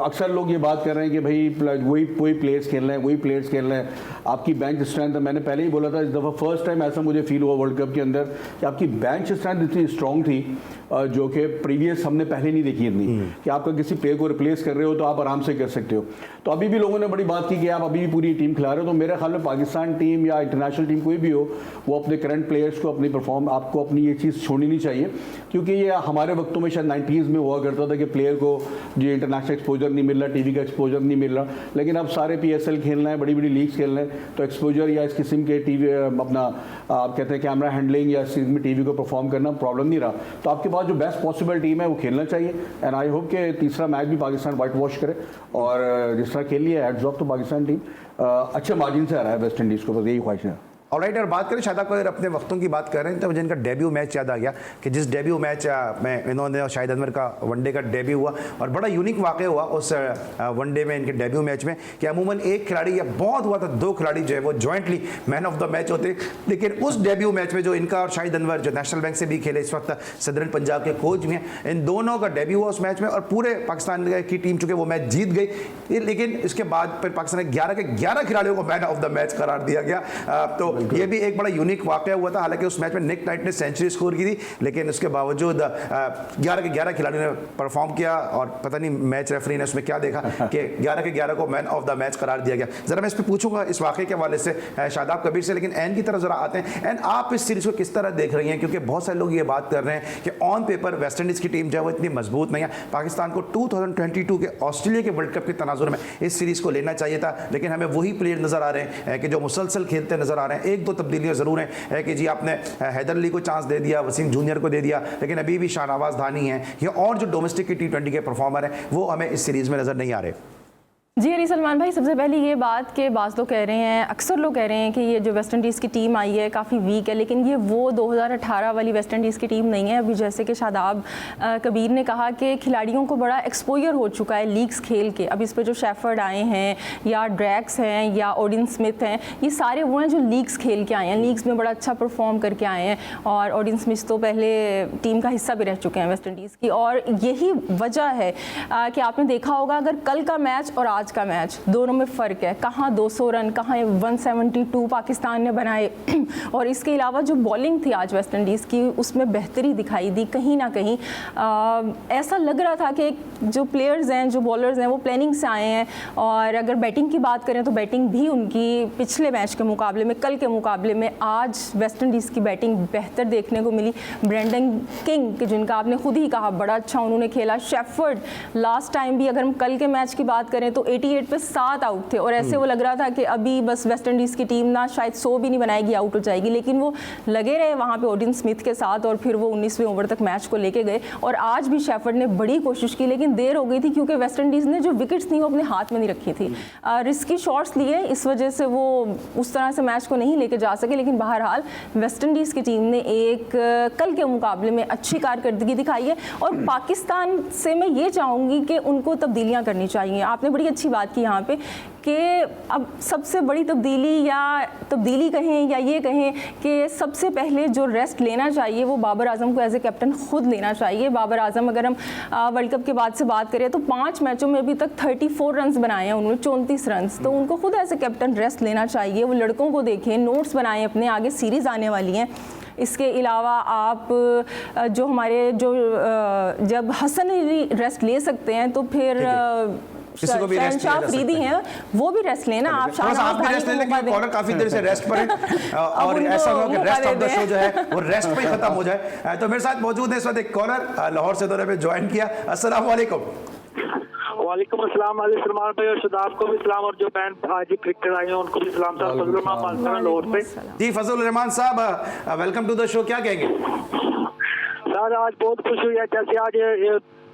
B: अक्सर लोग ये बात कर रहे हैं कि भाई वही प्लेयर्स खेल रहे हैं, वही प्लेयर्स खेल रहे हैं, आपकी बेंच स्ट्रेंथ, मैंने पहले ही बोला था, इस दफ़ा फर्स्ट टाइम ऐसा मुझे फील हुआ वर्ल्ड कप के अंदर कि आपकी बेंच स्ट्रेंथ इतनी स्ट्रॉन्ग थी जो कि प्रीवियस हमने पहले नहीं देखी इतनी, कि आपका किसी प्लेयर को रिप्लेस कर रहे हो तो आप आराम से कर सकते हो। तो अभी भी लोगों ने बड़ी बात की कि आप अभी भी पूरी टीम खिला रहे हो, तो मेरे ख्याल में पाकिस्तान टीम या इंटरनेशनल टीम कोई भी हो, वो अपने करंट प्लेयर्स को आपको अपनी ये चीज़ छोड़नी नहीं चाहिए, क्योंकि ये हमारे वक्तों में शायद 90s में हुआ करता था कि प्लेयर को जो इंटरनेशनल एक्सपोजर नहीं मिल रहा, टीवी का एक्सपोजर नहीं मिल रहा, लेकिन अब सारे PSL खेलना है, बड़ी बड़ी लीग्स खेलना है, तो एक्सपोजर या इस किस्म के टीवी अपना आप कहते हैं कैमरा हैंडलिंग या इस चीज़ में टीवी को परफॉर्म करना प्रॉब्लम नहीं रहा, तो आपके पास जो बेस्ट पॉसिबल टीम है वो खेलना चाहिए। एंड आई होप कि तीसरा मैच भी पाकिस्तान वाइट वॉश करे, और जिस तरह खेल लिया हैट्स ऑफ तो पाकिस्तान टीम अच्छे मार्जिन से आ रहा है वेस्ट इंडीज़ को, बस यही ख्वाहिश है।
A: ऑलराइट, और बात करें शायद आप अगर अपने वक्तों की बात कर रहे हैं तो मुझे इनका डेब्यू मैच याद आ गया कि जिस डेब्यू मैच में इन्होंने और शाहिद अनवर का वनडे का डेब्यू हुआ, और बड़ा यूनिक वाक़या हुआ उस वनडे में, इनके डेब्यू मैच में, कि अमूमन एक खिलाड़ी या बहुत हुआ था 2 खिलाड़ी जो है वो jointly man of the match होते, लेकिन उस डेब्यू मैच में जो इनका और शाहिद अनवर जो नेशनल बैंक से भी खेले, इस वक्त सदरन पंजाब के कोच भी हैं, इन दोनों का डेब्यू हुआ उस मैच में, और पूरे पाकिस्तान की टीम चूँकि वो मैच जीत गई, लेकिन इसके बाद फिर पाकिस्तान ने 11 के 11 खिलाड़ियों को मैन ऑफ द मैच करार दिया गया। तो ये भी एक बड़ा यूनिक वाकया हुआ था। हालांकि उस मैच में निक नाइट ने सेंचुरी स्कोर की थी, लेकिन उसके बावजूद 11 के 11 खिलाड़ियों ने परफॉर्म किया, और पता नहीं मैच रेफरी ने उसमें क्या देखा कि 11 के 11 को मैन ऑफ द मैच करार दिया गया। जरा मैं इस पर पूछूंगा इस वाकये के हवाले से शादाब कबीर से, लेकिन एन की तरफ जरा आते हैं। एन, आप इस सीरीज को किस तरह देख रही हैं, क्योंकि बहुत सारे लोग ये बात कर रहे हैं कि ऑन पेपर वेस्ट इंडीज़ की टीम जो है वो इतनी मजबूत नहीं है, पाकिस्तान को 2022 के ऑस्ट्रेलिया के वर्ल्ड कप के तनाजुर में इस सीरीज़ को लेना चाहिए था, लेकिन हमें वही प्लेयर नज़र आ रहे हैं कि जो मुसलसल खेलते नज़र आ रहे हैं। 1-2 तब्दीलियाँ ज़रूर हैं कि जी आपने हैदर अली को चांस दे दिया, वसीम जूनियर को दे दिया, लेकिन अभी भी शाहनवाज धानी है या और जो डोमेस्टिक की T20 के परफॉर्मर हैं वो हमें इस सीरीज़ में नज़र नहीं आ रहे।
C: जी अली सलमान भाई, सबसे पहले ये बात कि बाज़ लोग कह रहे हैं, अक्सर लोग कह रहे हैं कि ये जो वेस्ट इंडीज़ की टीम आई है काफ़ी वीक है, लेकिन ये वो 2018 वाली वेस्ट इंडीज़ की टीम नहीं है। अभी जैसे कि शादाब कबीर ने कहा कि खिलाड़ियों को बड़ा एक्सपोजर हो चुका है लीग्स खेल के। अब इस पर जो शेफर्ड आए हैं या ड्रैक्स हैं या ओडिन स्मिथ हैं, ये सारे वो हैं जो लीग्स खेल के आए हैं, लीग्स में बड़ा अच्छा परफॉर्म करके आए हैं, और ओडिन स्मिथ तो पहले टीम का हिस्सा भी रह चुके हैं वेस्ट इंडीज़ की। और यही वजह है कि आपने देखा होगा, अगर कल का मैच और आज का मैच दोनों में फ़र्क है, कहाँ 200 रन, कहाँ 172 पाकिस्तान ने बनाए, और इसके अलावा जो बॉलिंग थी आज वेस्ट इंडीज़ की उसमें बेहतरी दिखाई दी। कहीं ना कहीं ऐसा लग रहा था कि जो प्लेयर्स हैं, जो बॉलर्स हैं, वो प्लानिंग से आए हैं। और अगर बैटिंग की बात करें तो बैटिंग भी उनकी पिछले मैच के मुकाबले में, कल के मुकाबले में आज वेस्ट इंडीज़ की बैटिंग बेहतर देखने को मिली। ब्रेंडन किंग, जिनका आपने खुद ही कहा बड़ा अच्छा उन्होंने खेला। शेफर्ड लास्ट टाइम भी अगर हम कल के मैच की बात करें तो 88 पे 7 आउट थे, और ऐसे वो लग रहा था कि अभी बस वेस्ट इंडीज़ की टीम ना शायद 100 भी नहीं बनाएगी, आउट हो जाएगी, लेकिन वो लगे रहे वहाँ पे ओडिन स्मिथ के साथ, और फिर वो 19वें ओवर तक मैच को लेके गए। और आज भी शेफर्ड ने बड़ी कोशिश की, लेकिन देर हो गई थी क्योंकि वेस्ट इंडीज़ ने जो विकेट्स थी वो अपने हाथ में नहीं रखी थी, रिस्की शॉट्स लिए, इस वजह से वो उस तरह से मैच को नहीं लेके जा सके। लेकिन बहरहाल वेस्ट इंडीज़ की टीम ने एक कल के मुकाबले में अच्छी कारकर्दगी दिखाई है, और पाकिस्तान से मैं ये चाहूँगी कि उनको तब्दीलियाँ करनी चाहिए। आपने बड़ी अच्छी बात की यहाँ पे कि अब सबसे बड़ी तब्दीली, या तब्दीली कहें या ये कहें कि सबसे पहले जो रेस्ट लेना चाहिए वो बाबर आजम को एज ए कैप्टन खुद लेना चाहिए। बाबर आजम, अगर हम वर्ल्ड कप के बाद से बात करें तो 5 मैचों में अभी तक 34 रन बनाए हैं उन्होंने, 34 रन, तो उनको खुद एज ए कैप्टन रेस्ट लेना चाहिए। वो लड़कों को देखें, नोट्स बनाएं, अपने आगे सीरीज़ आने वाली हैं। इसके अलावा आप जो हमारे जो जब हसन अली रेस्ट ले सकते हैं तो फिर शहनशाह अफरीदी हैं, वो भी रेस्ट लेना। आप
A: कॉलर काफी देर से रेस्ट पर है और ऐसा हो कि रेस्ट ऑफ द शो जो है वो रेस्ट पे खत्म हो जाए। तो मेरे साथ मौजूद है इस वक्त एक कॉलर, लाहौर से दौरे पे ज्वाइन किया। अस्सलाम वालेकुम।
G: वालेकुम अस्सलाम सलमान भाई, और शादाब को भी सलाम, और जो बैन आज क्रिकेट आए हैं उनको भी सलाम। सर फजल रहमान लाहौर से।
A: जी फजल रहमान साहब, वेलकम टू द शो, क्या कहेंगे?
G: सर आज बहुत खुशी हुई है, जैसे आज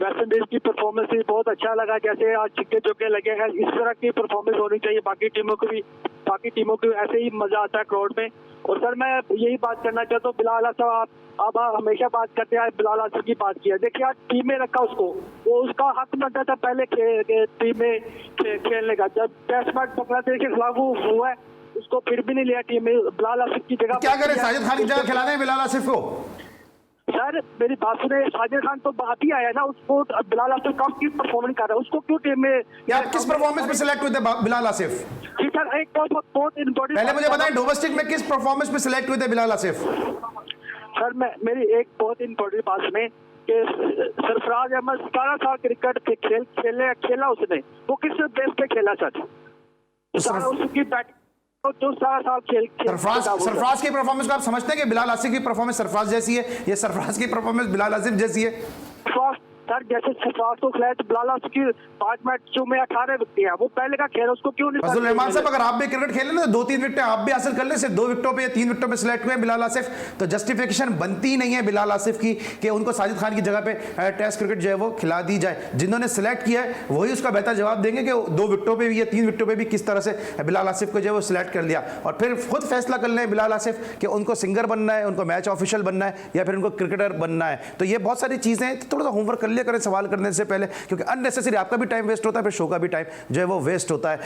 G: वेस्ट इंडीज की परफॉर्मेंस भी बहुत अच्छा लगा, जैसे आज छिक्के चौके लगे हैं, इस तरह की परफॉर्मेंस होनी चाहिए बाकी टीमों को भी ऐसे ही मजा आता है क्राउड में। और सर मैं यही बात करना चाहता हूँ, बिलाल साहब आप हमेशा बात करते हैं, बिलाल असर की बात की है, देखिए आज टीम में रखा उसको, वो उसका हक बनता था पहले टीम में खेलने का। जब टेस्ट मैच बांग्लादेश के खिलाफ हुआ है उसको फिर भी नहीं लिया टीम में, बिलाल आसिफ की जगह।
A: क्या करें, साजिद खान की जगह खिला दें बिलाल आसिफ को?
G: सर मेरी बात सुने, साजिद खान तो बात ही आया ना, उसको बिलाल आसिफ कम की परफॉर्मेंस कर रहा है, उसको क्यों टीम में?
A: क्या किस परफॉर्मेंस में सिलेक्ट हुए थे बिलाल आसिफ?
G: जी सर एक बहुत इम्पोर्टेंट,
A: पहले मुझे बताएं डोमेस्टिक में किस परफॉर्मेंस में सिलेक्ट हुए थे बिलाल आसिफ?
G: सर मेरी एक बहुत इम्पोर्टेंट बात सुने कि सरफराज अहमद 17 साल क्रिकेट खेला उसने, वो किस बेस पे खेला सर? उसकी बैटिंग जो 17 साल
A: सरफराज की परफॉर्मेंस को आप समझते हैं कि बिलाल आसिफ की परफॉर्मेंस सरफराज जैसी है, ये सरफराज की परफॉर्मेंस बिलाल आसिफ जैसी है?
G: सर जैसे सरफराज को खिलाया तो बिलाल आसिफ की 5 मैचों में 18 विकेट हैं, वो पहले का खेल उसको क्यों नहीं?
A: फजल रहमान साहब अगर आप भी क्रिकेट खेले ना तो 2-3 विकेटें आप भी हासिल कर ले, सिर्फ 2 विकेटों पे या 3 विकेटों पे सिलेक्ट हुए बिलाल आसिफ, तो जस्टिफिकेशन बनती नहीं है बिलाल आसिफ की कि उनको साजिद खान की जगह पे टेस्ट क्रिकेट जो है वो खिला दी जाए। जिन्होंने सिलेक्ट किया है वही उसका बेहतर जवाब देंगे कि 2 विकेटों पे भी या 3 विकेटों पे भी किस तरह से बिलाल आसिफ को जो है वो सिलेक्ट कर लिया, और फिर खुद फैसला कर लें बिलाल आसिफ कि उनको सिंगर बनना है, उनको मैच ऑफिशियल बनना है या फिर उनको क्रिकेटर बनना है। तो ये बहुत सारी चीज़ें हैं, थोड़ा सा होमवर्क कर लिया करें सवाल करने से पहले, क्योंकि अननेसेसरी आपका भी टाइम वेस्ट होता है, फिर शो का भी टाइम जो है वो वेस्ट होता है।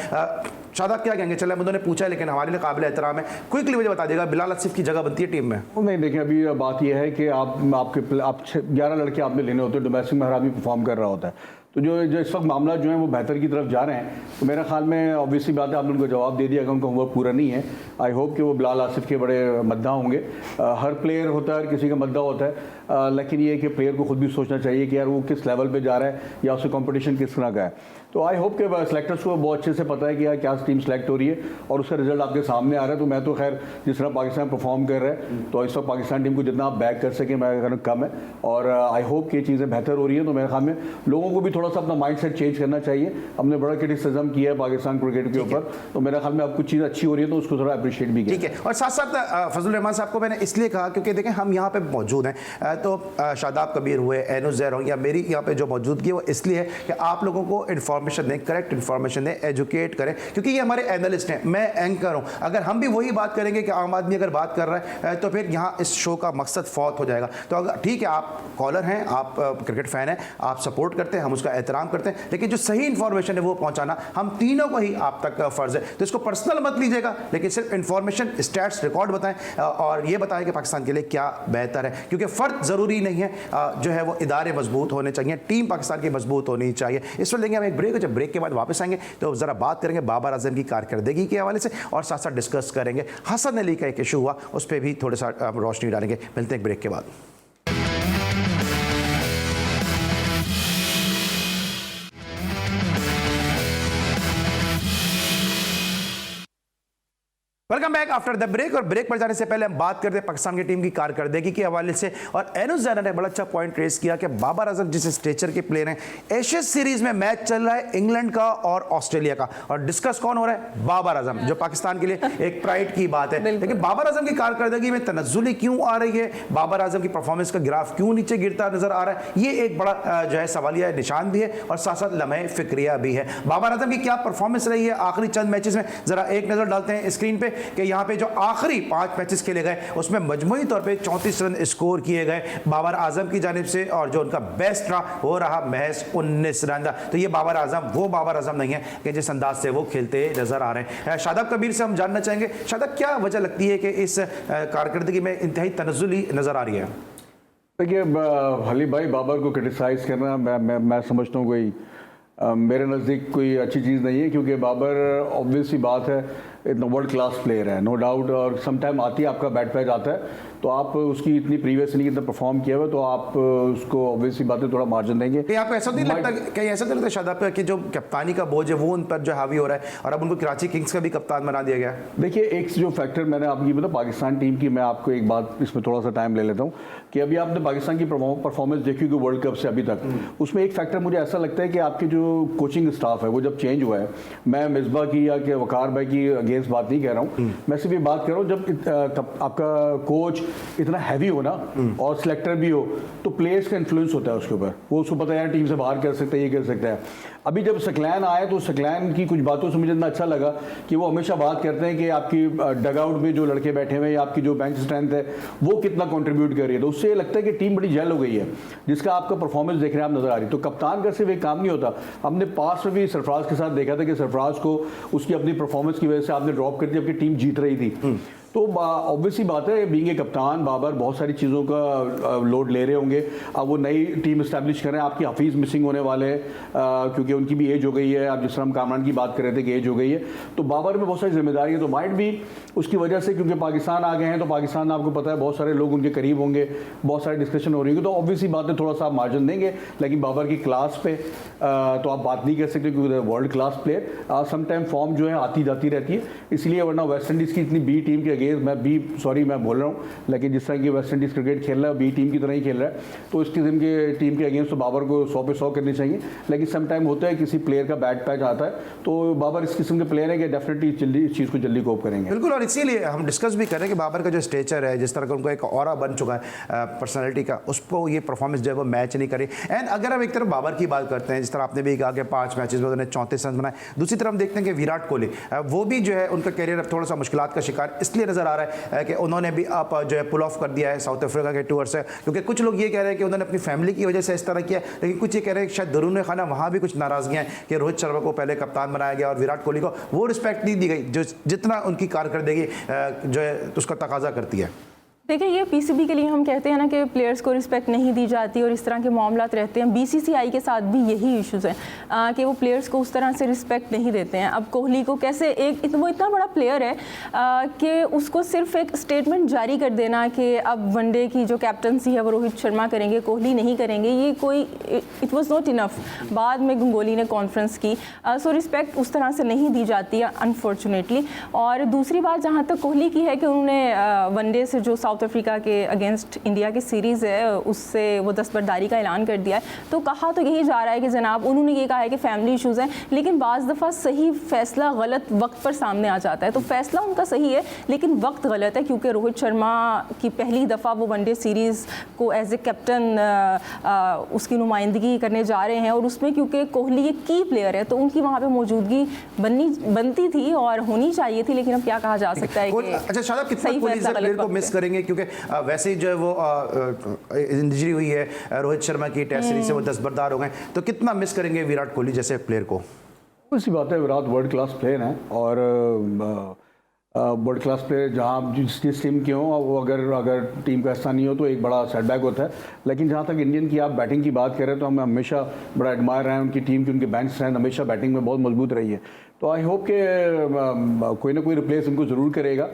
A: शादाब क्या कहेंगे? चले उन्होंने पूछा है लेकिन हमारे लिए काबिल एहतराम है, क्विकली मुझे बता देगा बिलाल आसिफ की जगह बनती है टीम में?
B: नहीं देखिए, अभी बात यह है कि आप 11 लड़के आपने लेने होते हैं, डोमेस्टिक में हर आदमी परफॉर्म कर रहा होता है, तो जो इस वक्त मामला जो है वो बेहतर की तरफ जा रहे हैं, तो मेरे ख्याल में ऑब्वियसली बात है आपने उनको जवाब दे दिया कि उनका होमवर्क पूरा नहीं है। आई होप कि वो बिलाल आसिफ के बड़े मद्दा होंगे। हर प्लेयर होता है, हर किसी का मद्दा होता है, लेकिन ये है कि प्लेयर को खुद भी सोचना चाहिए कि यार वो किस लेवल पे जा रहा है या उससे कंपटीशन किस तरह का है। तो आई होप कि सिलेक्टर्स को बहुत अच्छे से पता है कि यार क्या टीम सेलेक्ट हो रही है और उसका रिजल्ट आपके सामने आ रहा है। तो मैं तो खैर जिस तरह पाकिस्तान परफॉर्म कर रहा है तो इस वक्त पाकिस्तान टीम को जितना आप बैक कर सकें मैं कहना कम है, और आई होप कि ये चीज़ें बेहतर हो रही हैं। तो मेरे ख्याल में लोगों को भी थोड़ा सा अपना माइंड सेट चेंज करना चाहिए। हमने बड़ा क्रिटिसिज्म किया है पाकिस्तान क्रिकेट के ऊपर, तो मेरे ख्याल में अब कुछ चीज़ अच्छी हो रही है तो उसको थोड़ा अप्रिशिएट भी किया।
A: ठीक है, और साथ साथ फजल रहमान साहब को मैंने इसलिए कहा क्योंकि देखें हम यहाँ पे मौजूद हैं, तो शादाब कबीर हुए, एनुस ज़हर हों, या मेरी यहाँ पे जो मौजूदगी है वो इसलिए है कि आप लोगों को इन्फॉर्मेशन दें, करेक्ट इन्फॉर्मेशन दें, एजुकेट करें, क्योंकि ये हमारे एनालिस्ट हैं, मैं एंकर हूँ। अगर हम भी वही बात करेंगे कि आम आदमी अगर बात कर रहा है तो फिर यहाँ इस शो का मकसद फौत हो जाएगा। तो अगर ठीक है आप कॉलर हैं, आप क्रिकेट फ़ैन हैं, आप सपोर्ट करते हैं, हम उसका एहतराम करते हैं, लेकिन जो सही इन्फॉर्मेशन है वो पहुँचाना हम तीनों को ही आप तक फ़र्ज़ है। तो इसको पर्सनल मत लीजिएगा, लेकिन सिर्फ इन्फॉर्मेशन, स्टैट्स, रिकॉर्ड बताएं और ये बताएं कि पाकिस्तान के लिए क्या बेहतर है, क्योंकि फ़र्द ज़रूरी नहीं है, जो है वो इदारे मजबूत होने चाहिए, टीम पाकिस्तान की मजबूत होनी चाहिए। इस वक्त लेंगे हम एक ब्रेक, जब ब्रेक के बाद वापस आएंगे तो ज़रा बात करेंगे बाबर आजम की कारकर्दगी के हवाले से और साथ साथ डिस्कस करेंगे हसन अली का एक इशू हुआ, उस पर भी थोड़ा सा रोशनी डालेंगे। मिलते हैं एक ब्रेक के बाद। Welcome back after the break. और ब्रेक पर जाने से पहले हम बात करते हैं पाकिस्तान की टीम की कारकर्दगी के हवाले से, और एनुस ज़हर ने बड़ा अच्छा पॉइंट रेस किया कि बाबर आजम जिस स्टेचर के प्लेयर हैं, एशेज सीरीज में मैच चल रहा है इंग्लैंड का और ऑस्ट्रेलिया का, और डिस्कस कौन हो रहा है? बाबर आजम, जो पाकिस्तान के लिए एक प्राइड की बात है। लेकिन बाबर आजम की कारकर्दगी में तनज़्ज़ुली क्यों आ रही है, बाबर आजम की परफॉर्मेंस का ग्राफ क्यों नीचे गिरता नजर आ रहा है, ये एक बड़ा जो है सवालिया निशान भी है और साथ साथ लम्हे फिक्रिया भी है। बाबर आजम की क्या परफॉर्मेंस रही है आखिरी चंद मैचेस में, जरा एक नजर डालते हैं स्क्रीन पे कि यहाँ पे जो आखिरी 5 मैचेस खेले गए उसमें मजमूई तौर पे 34 रन स्कोर किए गए बाबर आजम की जानिब से, और जो उनका बेस्ट रहा वो रहा महज 19 रन। तो ये बाबर आजम वो बाबर आजम नहीं है कि जिस अंदाज से वो खेलते नजर आ रहे हैं। शादाब कबीर से हम जानना चाहेंगे, शादाब क्या वजह लगती है कि इस कारकर्दगी में इंतहाई तनज़्ज़ुली नजर आ रही है?
B: देखिए हली भाई, बाबर को क्रिटिसाइज़ करना मैं समझता हूँ कोई मेरे नज़दीक कोई अच्छी चीज़ नहीं है, क्योंकि बाबर ऑब्वियसली बात है इतना वर्ल्ड क्लास प्लेयर है, नो डाउट, और समटाइम आती है आपका बैट पैच आता है तो आप उसकी इतनी प्रीवियस नहीं, इतना परफॉर्म किया हुआ, तो आप उसको ऑब्वियसली बात है थोड़ा मार्जिन देंगे।
A: कहीं आपको ऐसा नहीं लगता, कहीं ऐसा नहीं लगता शादाब का कि जो कप्तानी का बोझ है वो उन पर जो हावी हो रहा है और अब उनको कराची किंग्स का भी कप्तान बना दिया गया?
B: देखिए एक जो फैक्टर मैंने आपकी मतलब पाकिस्तान टीम की, मैं आपको एक बात इसमें थोड़ा सा टाइम ले लेता हूँ कि अभी आपने पाकिस्तान की परफॉर्मेंस देखी कि वर्ल्ड कप से अभी तक, उसमें एक फैक्टर मुझे ऐसा लगता है कि आपकी जो कोचिंग स्टाफ है वो जब चेंज हुआ है, मैं मिसबा की या कि वकार भाई की अगेंस्ट बात नहीं कह रहा हूँ, मैं सिर्फ ये बात कर रहा हूँ जब आपका कोच इतना हैवी हो ना और सिलेक्टर भी हो तो प्लेयर्स का इन्फ्लुएंस होता है उसके ऊपर, वो उसको पता है यार टीम से बाहर कर सकता है, ये कर सकता है। अभी जब सकलैन आया तो सकलैन की कुछ बातों से मुझे इतना अच्छा लगा कि वो हमेशा बात करते हैं कि आपकी डगआउट में जो लड़के बैठे हुए हैं या आपकी जो बेंच स्ट्रेंथ है वो कितना कंट्रीब्यूट कर रही है, तो उससे लगता है कि टीम बड़ी जेल हो गई है, जिसका आपका परफॉर्मेंस देख रहे हैं आप नजर आ रही है। तो कप्तान का सिर्फ एक काम नहीं होता, हमने पास में भी सरफराज के साथ देखा था कि सरफराज को उसकी अपनी परफॉर्मेंस की वजह से आपने ड्रॉप कर दिया, आपकी टीम जीत रही थी। तो ऑब्वियसली बात है, बीइंग ए कप्तान बाबर बहुत सारी चीज़ों का लोड ले रहे होंगे। अब वो नई टीम इस्टेब्लिश कर रहे हैं, आपकी हफीज़ मिसिंग होने वाले हैं क्योंकि उनकी भी एज हो गई है। आप जिस तरह हम कामरान की बात कर रहे थे कि एज हो गई है, तो बाबर में बहुत सारी जिम्मेदारी है। तो माइट भी उसकी वजह से क्योंकि पाकिस्तान आ गए हैं, तो पाकिस्तान आपको पता है बहुत सारे लोग उनके करीब होंगे, बहुत सारी डिस्कशन हो रही होगी, तो ऑब्वियसली बात है थोड़ा सा आप मार्जिन देंगे। लेकिन बाबर की क्लास पे तो आप बात नहीं कर सकते क्योंकि world class player, sometime form जो है आती जाती रहती है, इसलिए वरना वेस्ट इंडीज़ की इतनी बी टीम के अगेंस्ट मैं बोल रहा हूँ, लेकिन जिस तरह की वेस्ट इंडीज़ क्रिकेट खेल रहा है बी टीम की तरह ही खेल रहा है, तो इस किस्म के टीम के अगेंस्ट तो बाबर को 100 पे 100 करनी चाहिए। लेकिन सम टाइम होता है किसी प्लेयर का बैड पैच आता है, तो बाबर इस किस्म के प्लेयर है कि डेफिनेटली जल्दी इस चीज़ को जल्दी कोप करेंगे।
A: बिल्कुल, और इसीलिए हम डिस्कस भी कर रहे हैं कि बाबर का जो स्टेचर है, जिस तरह का उनको एक ऑरा बन चुका है पर्सनैलिटी का, उसको ये परफॉर्मेंस जो है वो मैच नहीं करे। एंड अगर हम एक तरफ बाबर की बात करते हैं, जिस तरह आपने भी कहा कि 5 मैचेस में उन्होंने 34 रन बनाए, दूसरी तरफ हम देखते हैं कि विराट कोहली वो भी जो है उनका कैरियर अब थोड़ा सा मुश्किलात का शिकार इसलिए नजर आ रहा है कि उन्होंने भी अब जो है पुल ऑफ कर दिया है साउथ अफ्रीका के टूर से, क्योंकि कुछ लोग ये कह रहे हैं कि उन्होंने अपनी फैमिली की वजह से इस तरह किया, लेकिन कुछ ये कह रहे हैं कि शायद दरून खाना वहाँ भी कुछ नाराजगियाँ हैं कि रोहित शर्मा को पहले कप्तान बनाया गया और विराट कोहली को वो रिस्पेक्ट नहीं दी गई जो जितना उनकी कारकर्दगी जो है उसका तकाजा करती है।
C: देखिए, ये पीसीबी के लिए हम कहते हैं ना कि प्लेयर्स को रिस्पेक्ट नहीं दी जाती और इस तरह के मामलात रहते हैं। बीसीसीआई के साथ भी यही इश्यूज़ हैं कि वो प्लेयर्स को उस तरह से रिस्पेक्ट नहीं देते हैं। अब कोहली को कैसे वो इतना बड़ा प्लेयर है कि उसको सिर्फ एक स्टेटमेंट जारी कर देना कि अब वनडे की जो कैप्टनसी है वो रोहित शर्मा करेंगे, कोहली नहीं करेंगे, ये कोई इट वाज नॉट इनफ। बाद में गंगोली ने कॉन्फ्रेंस की, सो रिस्पेक्ट उस तरह से नहीं दी जाती है अनफॉर्चुनेटली। और दूसरी बात जहाँ तक कोहली की है कि उन्होंने वनडे से जो साउथ अफ्रीका के अगेंस्ट इंडिया की सीरीज़ है उससे वो दस्तबरदारी का ऐलान कर दिया है, तो कहा तो यही जा रहा है कि जनाब उन्होंने ये कहा है कि फैमिली इश्यूज़ हैं, लेकिन बाज़ दफ़ा सही फैसला गलत वक्त पर सामने आ जाता है। तो फैसला उनका सही है लेकिन वक्त गलत है, क्योंकि रोहित शर्मा की पहली दफ़ा वो वनडे सीरीज़ को एज ए कैप्टन उसकी नुमाइंदगी करने जा रहे हैं, और उसमें क्योंकि कोहली एक की प्लेयर है तो उनकी वहाँ पर मौजूदगी बनती थी और होनी चाहिए थी, लेकिन अब क्या कहा जा सकता है कि
A: अच्छा शादाब, कितना कोहली इस प्लेयर को मिस करेंगे, क्योंकि वैसे ही जो है वो इंजरी हुई है रोहित शर्मा की टेस्ट सीरीज से वो दस्तबरदार हो गए, तो कितना मिस करेंगे विराट कोहली जैसे प्लेयर को?
B: ऐसी बात है, विराट वर्ल्ड क्लास प्लेयर हैं और वर्ल्ड क्लास प्लेयर जहाँ आप जिस टीम के हों वो अगर टीम का हिस्सा नहीं हो तो एक बड़ा सेटबैक होता है। लेकिन जहाँ तक इंडियन की आप बैटिंग की बात करें तो हम हमेशा बड़ा एडमायर रहे हैं उनकी टीम की, उनके बेंच स्ट्रेंथ हमेशा बैटिंग में बहुत मजबूत रही है। तो आई होप कि कोई ना कोई रिप्लेस उनको ज़रूर करेगा,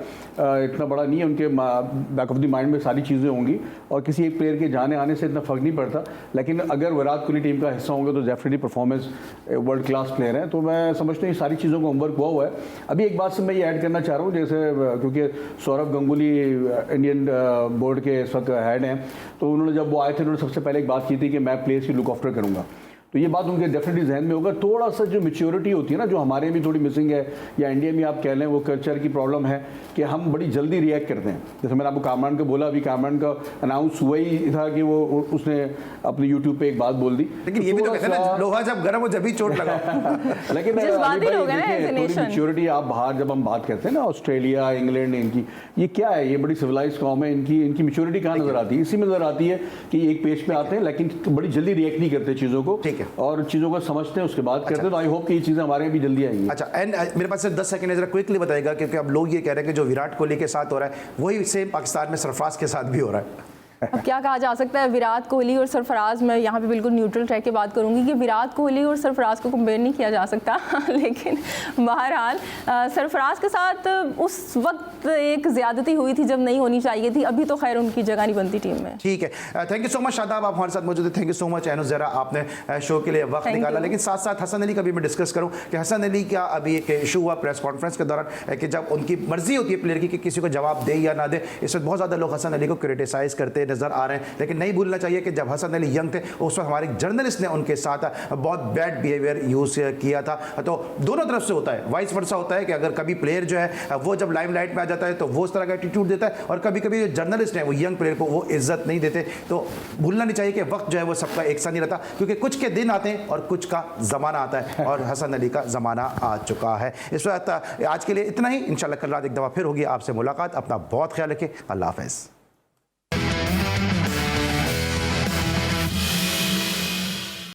B: इतना बड़ा नहीं है, उनके बैक ऑफ द माइंड में सारी चीज़ें होंगी और किसी एक प्लेयर के जाने आने से इतना फ़र्क नहीं पड़ता। लेकिन अगर विराट कोहली टीम का हिस्सा होंगे तो definitely performance world class player हैं, तो मैं समझता हूँ ये सारी चीज़ों का होमवर्क हुआ है। अभी एक बात से मैं ये ऐड करना चाह रहा हूँ, जैसे क्योंकि सौरभ गंगुली इंडियन बोर्ड के इस वक्त हेड हैं, तो उन्होंने जब वो आए थे उन्होंने सबसे पहले एक बात की थी कि मैं प्लेयर्स की लुक आफ्टर करूँगा, तो ये बात उनके डेफिनेटली जहन में होगा। थोड़ा सा जो मैच्योरिटी होती है ना, जो हमारे भी थोड़ी मिसिंग है या इंडिया में आप कह लें वो कल्चर की प्रॉब्लम है कि हम बड़ी जल्दी रिएक्ट करते हैं। जैसे मैंने आपको कामरान को बोला, अभी कामरान का अनाउंस हुआ ही था कि वो उसने अपने यूट्यूब पे एक बात बोल दी,
A: लेकिन ये भी तो कहते हैं ना लोहा जब गर्म हो जब भी चोट लगा।
B: लेकिन थोड़ी मैच्योरिटी आप बाहर जब हम बात करते हैं ना, ऑस्ट्रेलिया इंग्लैंड इनकी ये क्या है, ये बड़ी सिविलाइज कौम है, इनकी मैच्योरिटी कहाँ नजर आती है? इसी में नजर आती है कि एक पेज पे आते हैं लेकिन बड़ी जल्दी रिएक्ट नहीं करते चीज़ों को और चीज़ों को समझते हैं उसके बाद करते हैं। तो आई होप कि ये चीज़ें हमारे यहाँ भी जल्दी आएंगी।
A: अच्छा, एंड मेरे पास सिर्फ 10 सेकंड जरा क्विकली बताएगा, क्योंकि अब लोग ये कह रहे हैं कि जो विराट कोहली के साथ हो रहा है वही सेम पाकिस्तान में सरफराज के साथ भी हो रहा है।
C: अब क्या कहा जा सकता है, विराट कोहली और सरफराज, मैं यहाँ पे बिल्कुल न्यूट्रल रह के बात करूँगी कि विराट कोहली और सरफराज को कंपेयर नहीं किया जा सकता। लेकिन बहरहाल सरफराज के साथ उस वक्त एक ज़्यादती हुई थी जब नहीं होनी चाहिए थी, अभी तो खैर उनकी जगह नहीं बनती टीम में।
A: ठीक है, thank you so much Shadab, आप हमारे साथ मौजूद है। थैंक यू सो मच एनुज़, ज़रा आपने शो के लिए वक्त निकाला। लेकिन साथ साथ हसन अली का भी मैं डिस्कस करूँ कि हसन अली का अभी एक इशू हुआ प्रेस कॉन्फ्रेंस के दौरान कि जब उनकी मर्जी होती है प्लेयर की कि किसी को जवाब दे या ना दे, इस वक्त बहुत ज़्यादा लोग हसन अली को क्रिटिसाइज़ करते नज़र आ रहे हैं। लेकिन नहीं भूलना चाहिए कि जब हसन अली यंग थे उस वक्त हमारे जर्नलिस्ट ने उनके साथ बहुत बैड बिहेवियर यूज़ किया था। तो दोनों तरफ से होता है, वाइस वर्सा होता है कि अगर कभी प्लेयर जो है वो जब लाइमलाइट में आ जाता है तो वो उस तरह का एटीट्यूड देता है, और कभी कभी जो जर्नलिस्ट हैं वो यंग प्लेयर को वो इज्जत नहीं देते। तो भूलना नहीं चाहिए कि वक्त जो है वो सबका एक सा नहीं रहता, क्योंकि कुछ के दिन आते हैं और कुछ का ज़माना आता है, और हसन अली का ज़माना आ चुका है। इस वक्त आज के लिए इतना ही। इंशाल्लाह कल रात एक दफ़ा फिर होगी आपसे मुलाकात। अपना बहुत ख्याल रखें। अल्लाह हाफ़िज़।